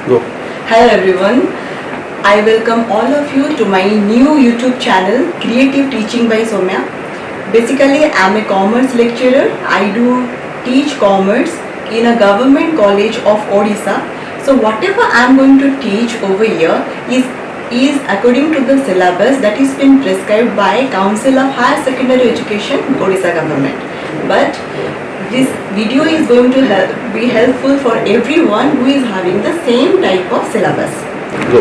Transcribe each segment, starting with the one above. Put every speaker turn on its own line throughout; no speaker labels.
Go.
Hello everyone, I welcome all of you to my new YouTube channel Creative Teaching by Soumya. Basically, I am a commerce lecturer. I do teach commerce in a government college of Odisha. So whatever I am going to teach over here is according to the syllabus that is been prescribed by Council of Higher Secondary Education, Odisha government. But this video is going to be helpful for everyone who is having the same type of syllabus.
Go.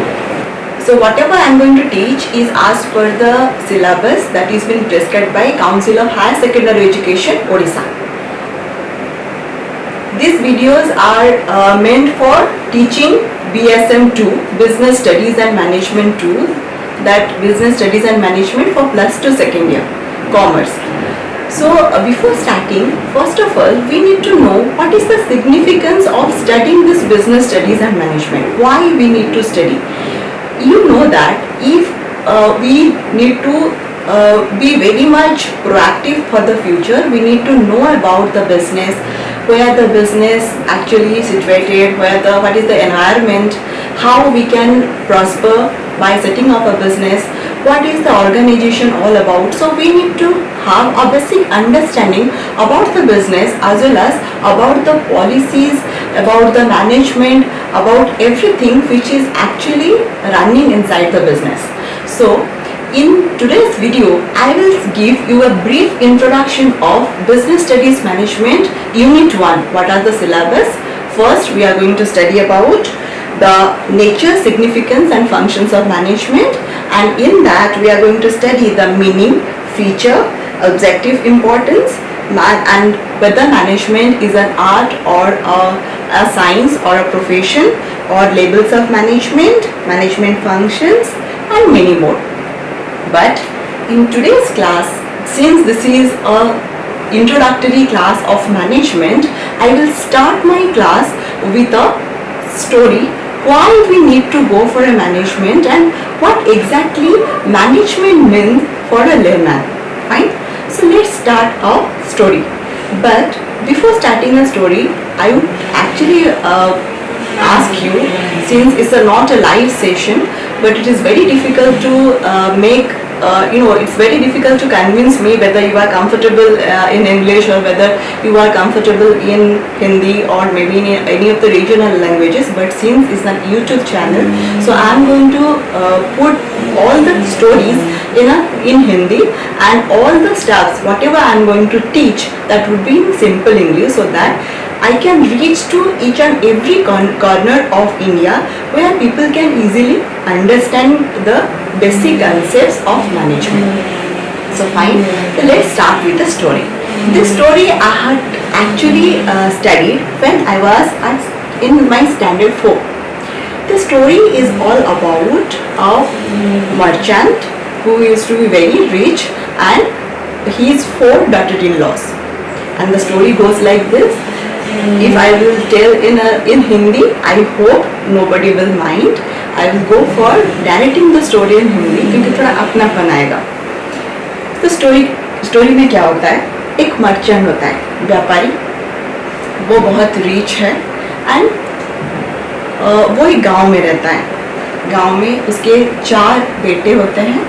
So whatever I am going to teach is as per the syllabus that is been prescribed by Council of Higher Secondary Education, Odisha. These videos are meant for teaching BSM2, Business Studies and Management 2, that Business Studies and Management for +2 second year, Commerce. So before starting, first of all, we need to know what is the significance of studying this Business Studies and Management. Why we need to study? You know that if we need to be very much proactive for the future, we need to know about the business, where the business actually is situated, what is the environment, how we can prosper by setting up a business, what is the organization all about. So we need to have a basic understanding about the business as well as about the policies, about the management, about everything which is actually running inside the business. So in today's video, I will give you a brief introduction of Business Studies Management Unit 1. What are the syllabus? First, we are going to study about the nature, significance and functions of management, and in that we are going to study the meaning, feature, objective importance, and whether management is an art or a science or a profession, or labels of management, management functions and many more. But in today's class, since this is a introductory class of management, I will start my class with a story why we need to go for a management and what exactly management means for a layman. Fine? So let's start our story. But before starting a story, I would actually ask you, since it's not a live session, but it is very difficult to it's very difficult to convince me whether you are comfortable in English or whether you are comfortable in Hindi or maybe in any of the regional languages. But since it's a YouTube channel, so I'm going to put all the stories in Hindi, and all the stuffs, whatever I'm going to teach, that would be in simple English, so that I can reach to each and every corner of India where people can easily understand the basic concepts of management. So fine, so let's start with the story. This story I had actually studied when I was in my standard 4. The story is all about a merchant who used to be very rich and his 4 daughter-in-laws. And the story goes like this. If I will tell in Hindi, I hope nobody will mind. I will go for narrating the story in Hindi क्योंकि थोड़ा अपनापन आएगा. तो story में क्या होता है, एक मर्चेंट होता है, व्यापारी, वो बहुत रिच है एंड वो एक गांव में रहता है. गांव में उसके 4 बेटे होते हैं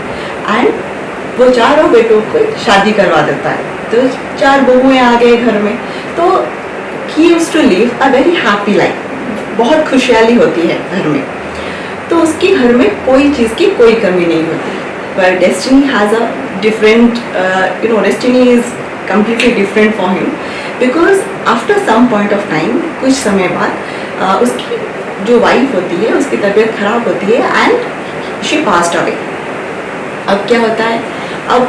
एंड वो चारों बेटों को शादी करवा देता है. तो 4 बहुएं आ गए घर में. तो he used to live a very happy life. बहुत खुशहाली होती है घर में. तो उसके घर में कोई चीज़ की कोई कमी नहीं होती. But destiny has a different, destiny is completely different for him, because after some point of time, कुछ समय बाद उसकी जो वाइफ होती है उसकी तबीयत खराब होती है एंड शी पास्ड अवे. अब क्या होता है, अब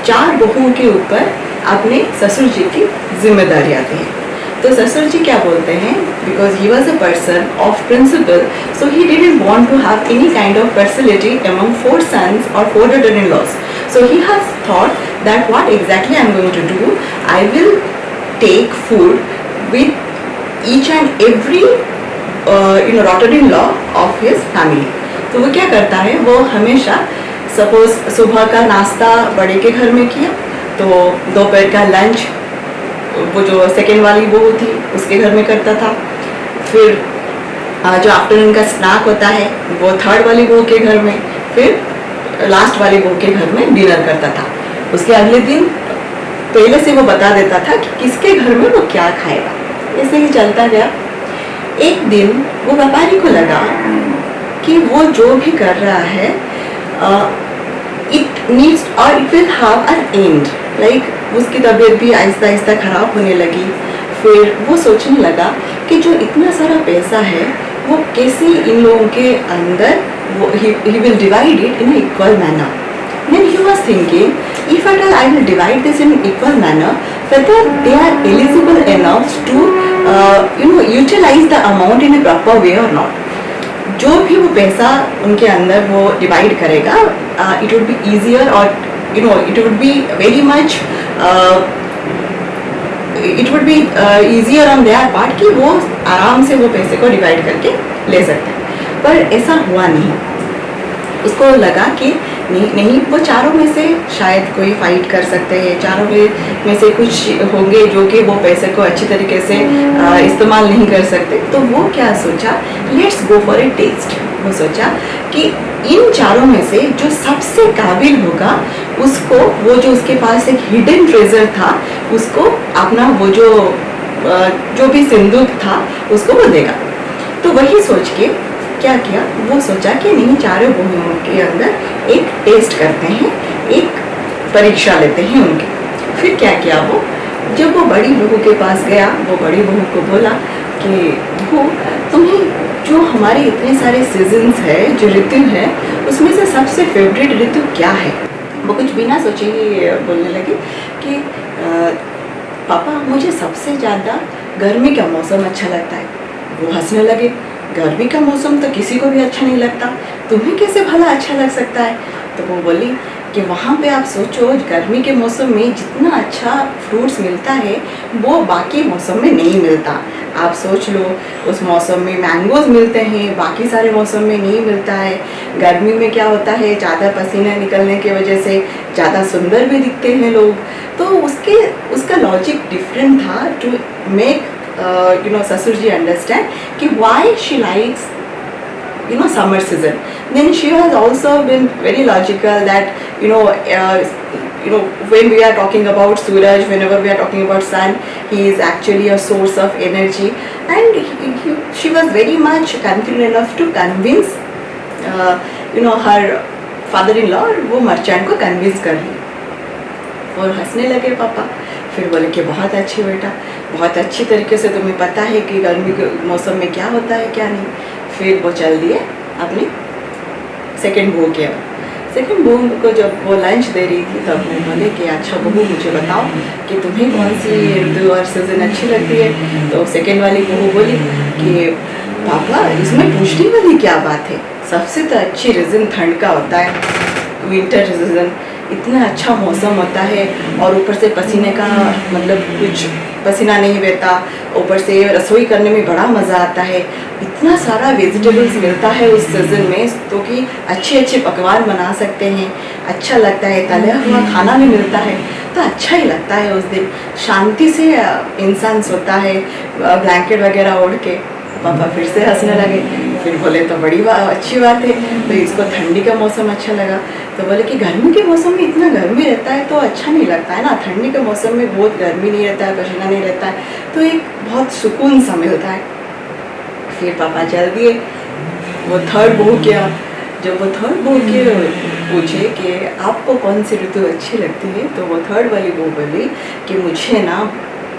4 बहुओं के ऊपर अपने ससुर जी की जिम्मेदारी आती है. तो ससुर जी क्या बोलते हैं, because he was a person of principle, so he didn't want to have any kind of personality among 4 sons or 4 daughter-in-laws. So he has thought that what exactly I am going to do, I will take food with each and every daughter-in-law of his family. तो वो क्या करता है, वो हमेशा suppose सुबह का नाश्ता बड़े के घर में किया, तो दोपहर का लंच वो जो सेकेंड वाली बहू थी उसके घर में करता था, फिर जो आफ्टरनून का स्नैक होता है वो थर्ड वाली बहू के घर में, फिर लास्ट वाली बहू के घर में डिनर करता था। उसके अगले दिन पहले से वो बता देता था कि किसके घर में वो क्या खाएगा। ऐसे ही चलता गया। एक दिन वो व्यापारी को लगा कि वो जो भी कर रहा है इट नीड्स और it will have an and, like उसकी तबीयत भी आहिस्ता आहिस्ता खराब होने लगी। फिर वो सोचने लगा कि जो इतना सारा पैसा है वो कैसे इन लोगों के अंदर वो he will divide it in an equal manner. Then he was thinking, if at all I will divide this in an equal manner, whether they are eligible enough to utilize the amount in a proper way or not. जो भी वो पैसा उनके अंदर वो divide करेगा, it would be easier or it would be very much it would be easier on their part कि वो आराम से वो पैसे को डिवाइड करके ले सकते हैं। पर ऐसा हुआ नहीं। उसको लगा कि नहीं वो चारों में से शायद कोई फाइट कर सकते हैं, चारों में से कुछ होंगे जो कि वो पैसे को अच्छी तरीके से इस्तेमाल नहीं कर सकते। तो वो क्या सोचा, let's go for a test. वो सोचा कि इन चारों में से जो सबसे काबिल होगा उसको, वो जो उसके पास एक हिडन ट्रेजर था उसको अपना वो जो भी सिंदूक था उसको वो देगा। तो वही सोच के क्या किया, वो सोचा कि नहीं चारों बहुओं के अंदर एक टेस्ट करते हैं, एक परीक्षा लेते हैं उनके। फिर क्या किया, वो जब वो बड़ी बहू के पास गया, वो बड़ी बहू को बोला कि बहू तुम्हें जो हमारे इतने सारे सीजन्स है, जो ऋतु है, उसमें से सबसे फेवरेट ऋतु क्या है। वो कुछ बिना सोचे ही बोलने लगी कि पापा मुझे सबसे ज़्यादा गर्मी का मौसम अच्छा लगता है। वो हंसने लगे, गर्मी का मौसम तो किसी को भी अच्छा नहीं लगता, तुम्हें कैसे भला अच्छा लग सकता है। तो वो बोली कि वहाँ पे आप सोचो, गर्मी के मौसम में जितना अच्छा फ्रूट्स मिलता है वो बाकी मौसम में नहीं मिलता। आप सोच लो, उस मौसम में मैंगोज मिलते हैं, बाकी सारे मौसम में नहीं मिलता है। गर्मी में क्या होता है, ज़्यादा पसीना निकलने की वजह से ज़्यादा सुंदर भी दिखते हैं लोग। तो उसका लॉजिक डिफरेंट था टू मेक ससुर जी understand कि why she likes summer season. Then she has also been very logical that when we are talking about Suraj, whenever we are talking about sun, he is actually a source of energy, and she was very much confident enough to convince her father-in-law, और वो merchant को convince कर ली। और हंसने लगे पापा। फिर बोले कि बहुत अच्छी बेटा, बहुत अच्छी तरीके से तुम्हें पता है कि गर्मी के मौसम में क्या होता है क्या नहीं। फिर वो चल दिए अपनी सेकंड बहू के। सेकंड बहू को जब वो लंच दे रही थी तब वो बोले कि अच्छा बहू मुझे बताओ कि तुम्हें कौन सी ऋतु और सीजन अच्छी लगती है। तो सेकंड वाली बहू बोली कि पापा इसमें पूछने वाली क्या बात है, सबसे तो अच्छी रीज़न ठंड का होता है, विंटर सीजन। इतना अच्छा मौसम होता है और ऊपर से पसीने का मतलब कुछ पसीना नहीं बहता, ऊपर से रसोई करने में बड़ा मज़ा आता है। इतना सारा वेजिटेबल्स मिलता है उस सीज़न में तो कि अच्छे अच्छे पकवान बना सकते हैं, अच्छा लगता है। तला हुआ खाना भी मिलता है तो अच्छा ही लगता है। उस दिन शांति से इंसान सोता है ब्लैंकेट वगैरह ओढ़ के। पापा फिर से हंसने लगे। फिर बोले तो बड़ी अच्छी बात है, तो इसको ठंडी का मौसम अच्छा लगा। तो बोले कि गर्मी के मौसम में इतना गर्मी रहता है तो अच्छा नहीं लगता है ना, ठंडी के मौसम में बहुत गर्मी नहीं रहता है, पसीना नहीं रहता है, तो एक बहुत सुकून सा मिलता है। फिर पापा चल दिए। वो थर्ड बहू क्या, जब वो थर्ड बहू के पूछे कि आपको कौन सी ऋतु अच्छी लगती है, तो वो थर्ड वाली बहू बोली कि मुझे ना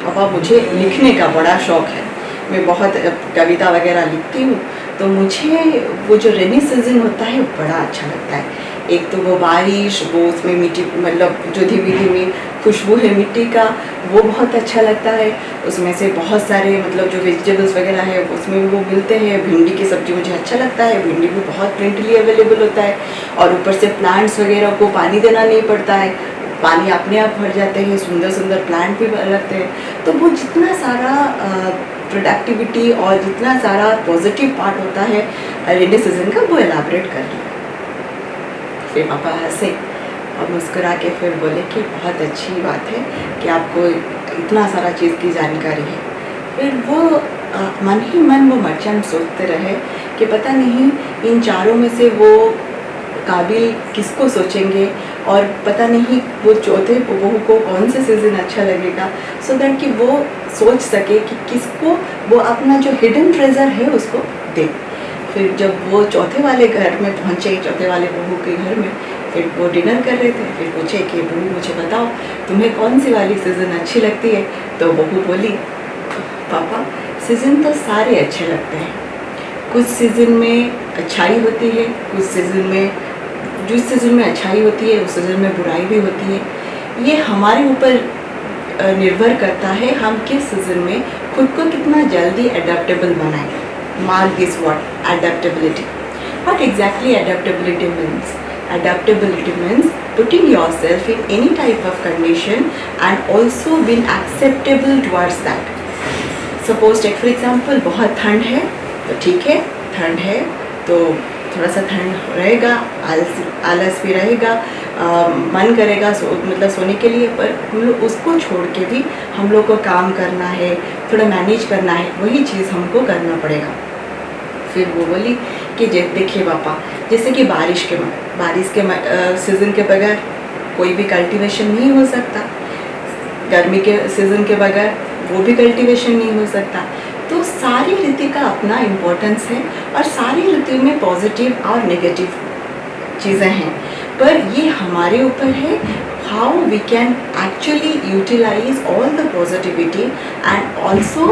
पापा मुझे लिखने का बड़ा शौक़ है, मैं बहुत कविता वगैरह लिखती हूँ, तो मुझे वो जो रेनी सीजन होता है वो बड़ा अच्छा लगता है। एक तो वो बारिश, वो उसमें मिट्टी मतलब जो धीमी धीमी खुशबू है मिट्टी का, वो बहुत अच्छा लगता है। उसमें से बहुत सारे मतलब जो वेजिटेबल्स वगैरह है उसमें वो मिलते हैं। भिंडी की सब्ज़ी मुझे अच्छा लगता है, भिंडी भी बहुत प्लेंटली अवेलेबल होता है। और ऊपर से प्लांट्स वगैरह को पानी देना नहीं पड़ता है, पानी अपने आप भर जाते हैं, सुंदर सुंदर प्लांट भी लगते हैं। तो वो जितना सारा प्रोडक्टिविटी और जितना सारा पॉजिटिव पार्ट होता है रेनी सीजन का, वो एलाबरेट कर लिया। फिर पापा हंसे और मुस्कुरा के फिर बोले कि बहुत अच्छी बात है कि आपको इतना सारा चीज़ की जानकारी है। फिर वो मन ही मन वो मर्चेंट सोचते रहे कि पता नहीं इन चारों में से वो काबिल किसको सोचेंगे और पता नहीं वो चौथे बहू को कौन से सीज़न अच्छा लगेगा, सो दैट कि वो सोच सके कि किसको वो अपना जो हिडन ट्रेजर है उसको दे। फिर जब वो चौथे वाले घर में पहुँचे, चौथे वाले बहू के घर में, फिर वो डिनर कर रहे थे, फिर पूछे कि बहू मुझे बताओ तुम्हें कौन सी वाली सीज़न अच्छी लगती है। तो बहू बोली पापा सीज़न तो सारे अच्छे लगते हैं, कुछ सीज़न में अच्छाई होती है, कुछ सीज़न में जिस सीज़न में अच्छाई होती है उस सीज़न में बुराई भी होती है। ये हमारे ऊपर निर्भर करता है हम किस सीज़न में खुद को कितना जल्दी अडेप्टेबल बनाएं। Mark this word adaptability. What exactly adaptability means? Adaptability means putting yourself in any type of condition and also being acceptable towards that. Suppose take for example बहुत ठंड है तो ठीक है, ठंड है तो थोड़ा सा ठंड रहेगा, आलस भी रहेगा, मन करेगा मतलब सोने के लिए, पर हम लोग उसको छोड़ के भी हम लोग को काम करना है, थोड़ा मैनेज करना है, वही चीज़ हमको करना पड़ेगा। फिर वो बोली कि देखिए पापा, जैसे कि बारिश के सीज़न के बगैर कोई भी कल्टीवेशन नहीं हो सकता, गर्मी के सीज़न के बगैर वो भी कल्टीवेशन नहीं हो सकता। तो सारी ऋतु का अपना इम्पोर्टेंस है और सारी ऋतु में पॉजिटिव और नेगेटिव चीज़ें हैं, पर ये हमारे ऊपर है how we can actually utilise all the positivity and also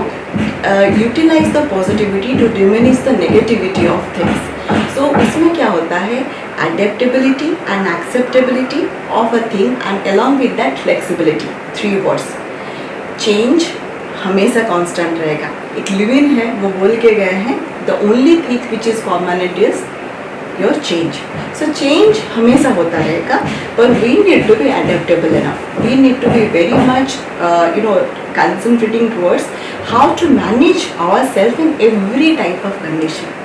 utilise the positivity to diminish the negativity of things. So उसमें क्या होता है, adaptability and acceptability of a thing and along with that flexibility, 3 words. Change हमेशा constant रहेगा, एक लिविंग है, वो बोल के गए हैं the only thing which is permanent is your change. So change हमेशा होता रहेगा, पर we need to be adaptable enough, we need to be very much concentrating towards how to manage our self in every type of condition.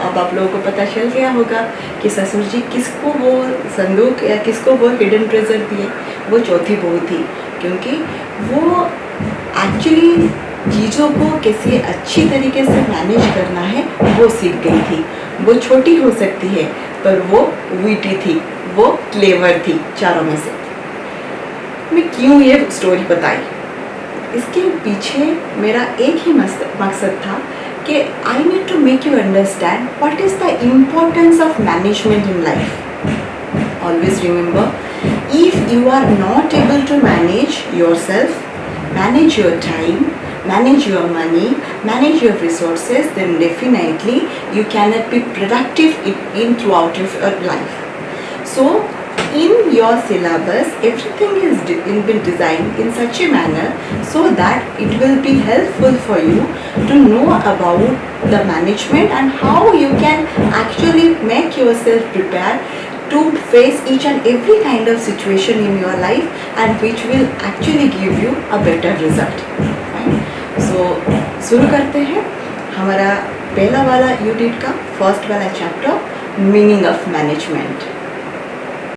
अब आप लोगों को पता चल गया होगा कि ससुर जी किसको वो संदूक या किसको वो हिडन ट्रेजर दिए, वो चौथी बहू थी, क्योंकि वो एक्चुअली चीज़ों को कैसे अच्छी तरीके से मैनेज करना है वो सीख गई थी। वो छोटी हो सकती है पर वो वीटी थी, वो क्लेवर थी चारों में से। मैं क्यों ये स्टोरी बताई, इसके पीछे मेरा एक ही मकसद था कि I need to make you understand what is the importance of management in life. Always remember, if you are not able to manage yourself, manage your time, manage your money, manage your resources, then definitely you cannot be productive in throughout your life. So in your syllabus everything is been designed in such a manner so that it will be helpful for you to know about the management and how you can actually make yourself prepared to face each and every kind of situation in your life and which will actually give you a better result. So शुरू करते हैं हमारा पहला वाला unit का first वाला chapter, meaning of management.